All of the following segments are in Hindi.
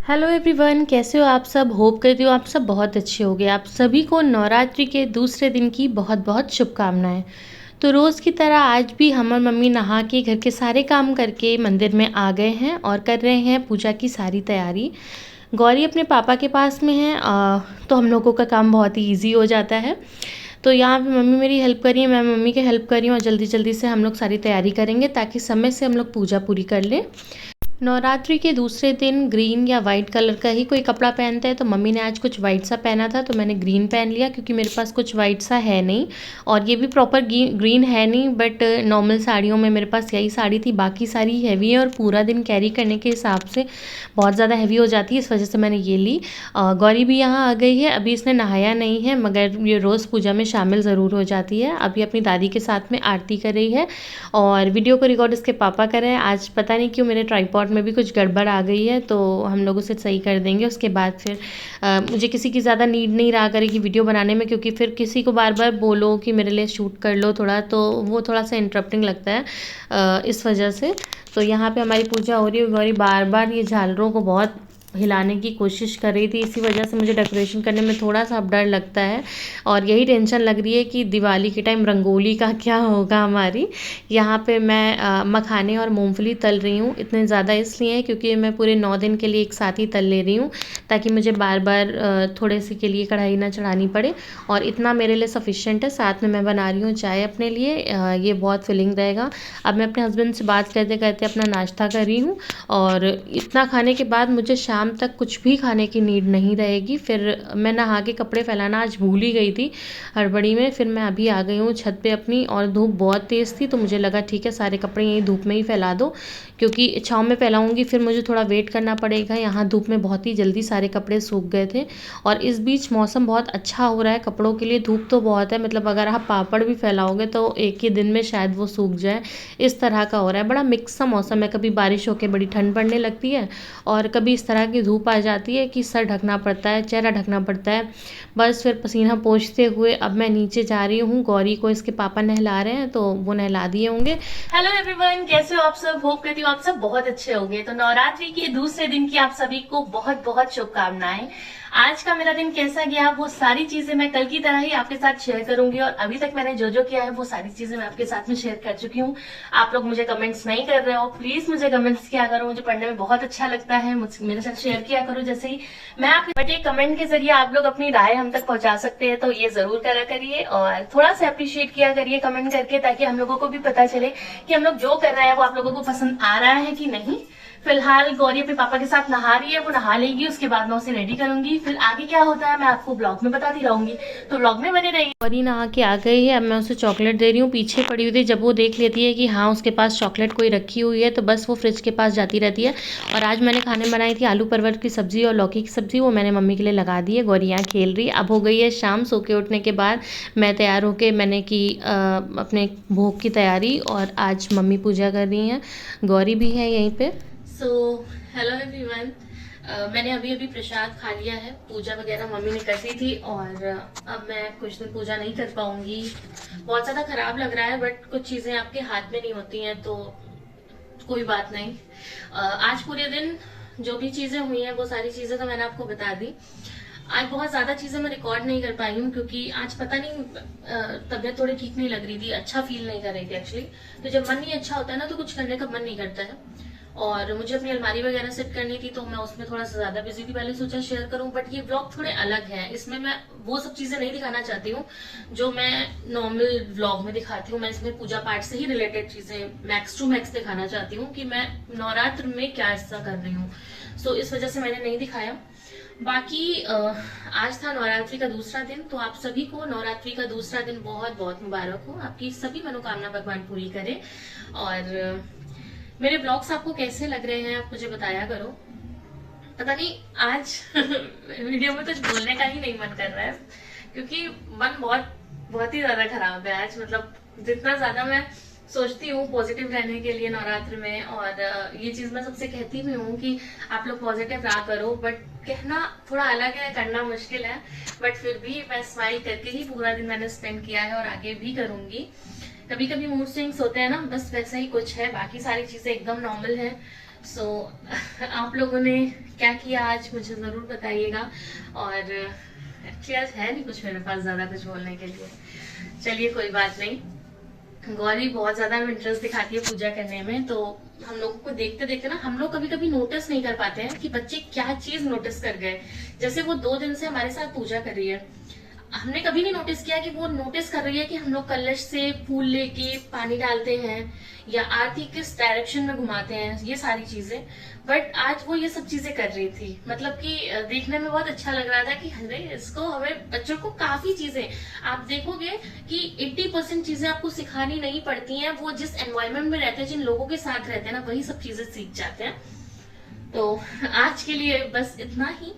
हेलो एवरीवन, कैसे हो आप सब। होप करती हो आप सब बहुत अच्छे होगे। आप सभी को नवरात्रि के दूसरे दिन की बहुत बहुत शुभकामनाएं। तो रोज़ की तरह आज भी हम और मम्मी नहा के घर के सारे काम करके मंदिर में आ गए हैं और कर रहे हैं पूजा की सारी तैयारी। गौरी अपने पापा के पास में है, तो हम लोगों का काम बहुत ही ईजी हो जाता है। तो यहाँ पे मम्मी मेरी हेल्प कर रही है, मैं मम्मी की हेल्प कर रही हूँ और जल्दी जल्दी से हम लोग सारी तैयारी करेंगे ताकि समय से हम लोग पूजा पूरी कर लें। नवरात्रि के दूसरे दिन ग्रीन या वाइट कलर का ही कोई कपड़ा पहनते हैं, तो मम्मी ने आज कुछ वाइट सा पहना था तो मैंने ग्रीन पहन लिया क्योंकि मेरे पास कुछ वाइट सा है नहीं और ये भी प्रॉपर ग्रीन है नहीं। बट नॉर्मल साड़ियों में मेरे पास यही साड़ी थी, बाकी सारी हैवी है और पूरा दिन कैरी करने के हिसाब से बहुत ज़्यादा हैवी हो जाती है, इस वजह से मैंने ये ली। गौरी भी यहाँ आ गई है, अभी इसने नहाया नहीं है मगर ये रोज़ पूजा में शामिल ज़रूर हो जाती है। अभी अपनी दादी के साथ में आरती कर रही है और वीडियो को रिकॉर्ड इसके पापा कर रहे हैं। आज पता नहीं क्यों मेरे ट्राइपॉड में भी कुछ गड़बड़ आ गई है, तो हम लोग उसे सही कर देंगे। उसके बाद फिर मुझे किसी की ज़्यादा नीड नहीं रहा करेगी वीडियो बनाने में, क्योंकि फिर किसी को बार बार बोलो कि मेरे लिए शूट कर लो थोड़ा, तो वो थोड़ा सा इंटरप्टिंग लगता है, इस वजह से। तो यहाँ पे हमारी पूजा हो रही है। गौरी बार बार ये झालरों को बहुत हिलाने की कोशिश कर रही थी, इसी वजह से मुझे डेकोरेशन करने में थोड़ा सा अब डर लगता है और यही टेंशन लग रही है कि दिवाली के टाइम रंगोली का क्या होगा हमारी। यहाँ पे मैं मखाने और मूंगफली तल रही हूँ। इतने ज़्यादा इसलिए क्योंकि मैं पूरे 9 दिन के लिए एक साथ ही तल ले रही हूँ ताकि मुझे बार बार थोड़े से के लिए कढ़ाई ना चढ़ानी पड़े, और इतना मेरे लिए सफिशिएंट है। साथ में मैं बना रही हूँ चाय अपने लिए, ये बहुत फिलिंग रहेगा। अब मैं अपने हस्बैंड से बात करते करते अपना नाश्ता कर रही हूँ और इतना खाने के बाद मुझे शाम तक कुछ भी खाने की नीड नहीं रहेगी। फिर मैं नहा के कपड़े फैलाना आज भूल ही गई थी हड़बड़ी में। फिर मैं अभी आ गई हूँ छत पे अपनी, और धूप बहुत तेज़ थी तो मुझे लगा ठीक है सारे कपड़े यहीं धूप में ही फैला दो, क्योंकि छाँव में फैलाऊंगी फिर मुझे थोड़ा वेट करना पड़ेगा। यहाँ धूप में बहुत ही जल्दी सारे कपड़े सूख गए थे और इस बीच मौसम बहुत अच्छा हो रहा है कपड़ों के लिए। धूप तो बहुत है, मतलब अगर आप पापड़ भी फैलाओगे तो एक ही दिन में शायद वो सूख जाए, इस तरह का हो रहा है। बड़ा मिक्स सा मौसम है, कभी बारिश होकर बड़ी ठंड पड़ने लगती है और कभी इस तरह की धूप आ जाती है कि सर ढकना पड़ता है, चेहरा ढकना पड़ता है। बस फिर पसीना पोंछते हुए अब मैं नीचे जा रही हूँ। गौरी को इसके पापा नहला रहे हैं तो वो नहला दिए होंगे। हेलो एवरीवन, कैसे हो आप सब। होप करती हूँ आप सब बहुत अच्छे होंगे। तो नवरात्रि के दूसरे दिन की आप सभी को बहुत बहुत शुभकामनाएं। आज का मेरा दिन कैसा गया वो सारी चीजें मैं कल की तरह ही आपके साथ शेयर करूंगी, और अभी तक मैंने जो जो किया है वो सारी चीजें मैं आपके साथ में शेयर कर चुकी हूँ। आप लोग मुझे कमेंट्स नहीं कर रहे हो, प्लीज मुझे कमेंट्स किया करो, मुझे पढ़ने में बहुत अच्छा लगता है। मेरे साथ शेयर किया करो जैसे ही मैं आपके बट एक कमेंट के जरिए आप लोग अपनी राय हम तक पहुंचा सकते हैं, तो ये जरूर करा करिए और थोड़ा सा अप्रिशिएट किया करिए कमेंट करके, ताकि हम लोगों को भी पता चले कि हम लोग जो कर रहे हैं वो आप लोगों को पसंद आ रहा है कि नहीं। फिलहाल गौरी अपने पापा के साथ नहा रही है, वो नहा लेगी उसके बाद मैं उसे रेडी करूंगी। फिर आगे क्या होता है मैं आपको ब्लॉग में बताती रहूंगी, तो ब्लॉग में बने रहिए। गौरी नहा के आ गई है, अब मैं उसे चॉकलेट दे रही हूँ। पीछे पड़ी हुई थी, जब वो देख लेती है कि हाँ उसके पास चॉकलेट कोई रखी हुई है तो बस वो फ्रिज के पास जाती रहती है। और आज मैंने खाने बनाई थी आलू परवल की सब्जी और लौकी की सब्जी, वो मैंने मम्मी के लिए लगा दी है। गौरी यहाँ खेल रही है। अब हो गई है शाम, सो के उठने के बाद मैं तैयार होके मैंने की अपने भोग की तैयारी, और आज मम्मी पूजा कर रही हैं, गौरी भी है यहीं पे। सो हेलो एवरीवन, मैंने अभी अभी प्रसाद खा लिया है। पूजा वगैरह मम्मी ने कर दी थी और अब मैं कुछ दिन पूजा नहीं कर पाऊंगी। बहुत ज़्यादा खराब लग रहा है बट कुछ चीज़ें आपके हाथ में नहीं होती हैं तो कोई बात नहीं। आज पूरे दिन जो भी चीज़ें हुई हैं वो सारी चीज़ें तो मैंने आपको बता दी। आज बहुत ज़्यादा चीज़ें मैं रिकॉर्ड नहीं कर पाई हूँ क्योंकि आज पता नहीं तबीयत थोड़ी ठीक नहीं लग रही थी, अच्छा फील नहीं कर रही थी एक्चुअली। तो जब मन नहीं अच्छा होता है ना तो कुछ करने का मन नहीं करता है। और मुझे अपनी अलमारी वगैरह सेट करनी थी तो मैं उसमें थोड़ा सा ज्यादा बिजी थी, पहले सोचा शेयर करूं। बट ये व्लॉग थोड़े अलग है, इसमें मैं वो सब चीजें नहीं दिखाना चाहती हूँ जो मैं नॉर्मल व्लॉग में दिखाती हूँ। मैं इसमें पूजा पाठ से ही रिलेटेड चीजें मैक्स टू मैक्स दिखाना चाहती हूँ कि मैं नवरात्र में क्या ऐसा कर रही हूँ। सो इस वजह से मैंने नहीं दिखाया। बाकी आज था नवरात्रि का दूसरा दिन, तो आप सभी को नवरात्रि का दूसरा दिन बहुत बहुत मुबारक हो। आपकी सभी मनोकामना भगवान पूरी करे। और मेरे ब्लॉग्स आपको कैसे लग रहे हैं आप मुझे बताया करो। पता नहीं आज वीडियो में कुछ बोलने का ही नहीं मन कर रहा है क्योंकि मन बहुत बहुत ही ज्यादा खराब है आज। मतलब जितना ज्यादा मैं सोचती हूँ पॉजिटिव रहने के लिए नवरात्र में, और ये चीज मैं सबसे कहती भी हूँ कि आप लोग पॉजिटिव रहा करो, बट कहना थोड़ा अलग है, करना मुश्किल है। बट फिर भी मैं स्माइल करके ही पूरा दिन मैंने स्पेंड किया है और आगे भी करूंगी। कभी कभी मूड स्विंग्स होते हैं ना, बस वैसा ही कुछ है, बाकी सारी चीजें एकदम नॉर्मल है। सो आप लोगों ने क्या किया आज मुझे ज़रूर बताइएगा। और एक्चुअली आज है नहीं कुछ मेरे पास ज़्यादा कुछ बोलने के लिए। चलिए कोई बात नहीं। गौरी बहुत ज़्यादा इंटरेस्ट दिखाती है पूजा करने में, तो हम लोगों को देखते देखते ना हम लोग कभी कभी नोटिस नहीं कर पाते हैं कि बच्चे क्या चीज़ नोटिस कर गए। जैसे वो 2 दिन से हमारे साथ पूजा कर रही है, हमने कभी नहीं नोटिस किया कि वो नोटिस कर रही है कि हम लोग कलश से फूल लेके पानी डालते हैं या आरती किस डायरेक्शन में घुमाते हैं, ये सारी चीजें। बट आज वो ये सब चीजें कर रही थी, मतलब कि देखने में बहुत अच्छा लग रहा था कि अरे इसको हमें बच्चों को काफी चीजें, आप देखोगे कि 80% चीजें आपको सिखानी नहीं पड़ती हैं, वो जिस एनवायरमेंट में रहते हैं, जिन लोगों के साथ रहते हैं ना, वही सब चीजें सीख जाते हैं। तो आज के लिए बस इतना ही।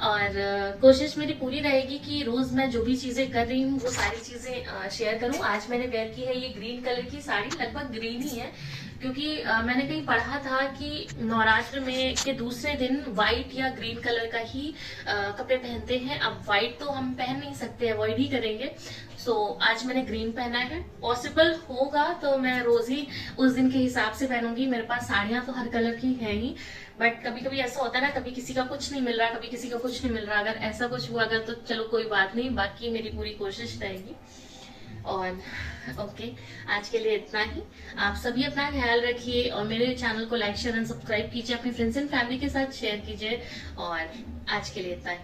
और कोशिश मेरी पूरी रहेगी कि रोज मैं जो भी चीजें कर रही हूँ वो सारी चीजें शेयर करूँ। आज मैंने वेयर की है ये ग्रीन कलर की साड़ी, लगभग ग्रीन ही है, क्योंकि मैंने कहीं पढ़ा था कि नवरात्र में के दूसरे दिन व्हाइट या ग्रीन कलर का ही कपड़े पहनते हैं। अब व्हाइट तो हम पहन नहीं सकते, अवॉइड ही करेंगे। सो आज मैंने ग्रीन पहना है। पॉसिबल होगा तो मैं रोज ही उस दिन के हिसाब से पहनूंगी। मेरे पास साड़ियां तो हर कलर की है ही, बट कभी कभी ऐसा होता है ना, कभी किसी का कुछ नहीं मिल रहा, कभी किसी का कुछ नहीं मिल रहा। अगर ऐसा कुछ हुआ अगर तो चलो कोई बात नहीं, बाकी मेरी पूरी कोशिश रहेगी। और ओके, आज के लिए इतना ही। आप सभी अपना ख्याल रखिए और मेरे चैनल को लाइक शेयर एंड सब्सक्राइब कीजिए, अपने फ्रेंड्स एंड फैमिली के साथ शेयर कीजिए। और आज के लिए इतना ही,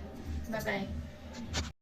बाय बाय।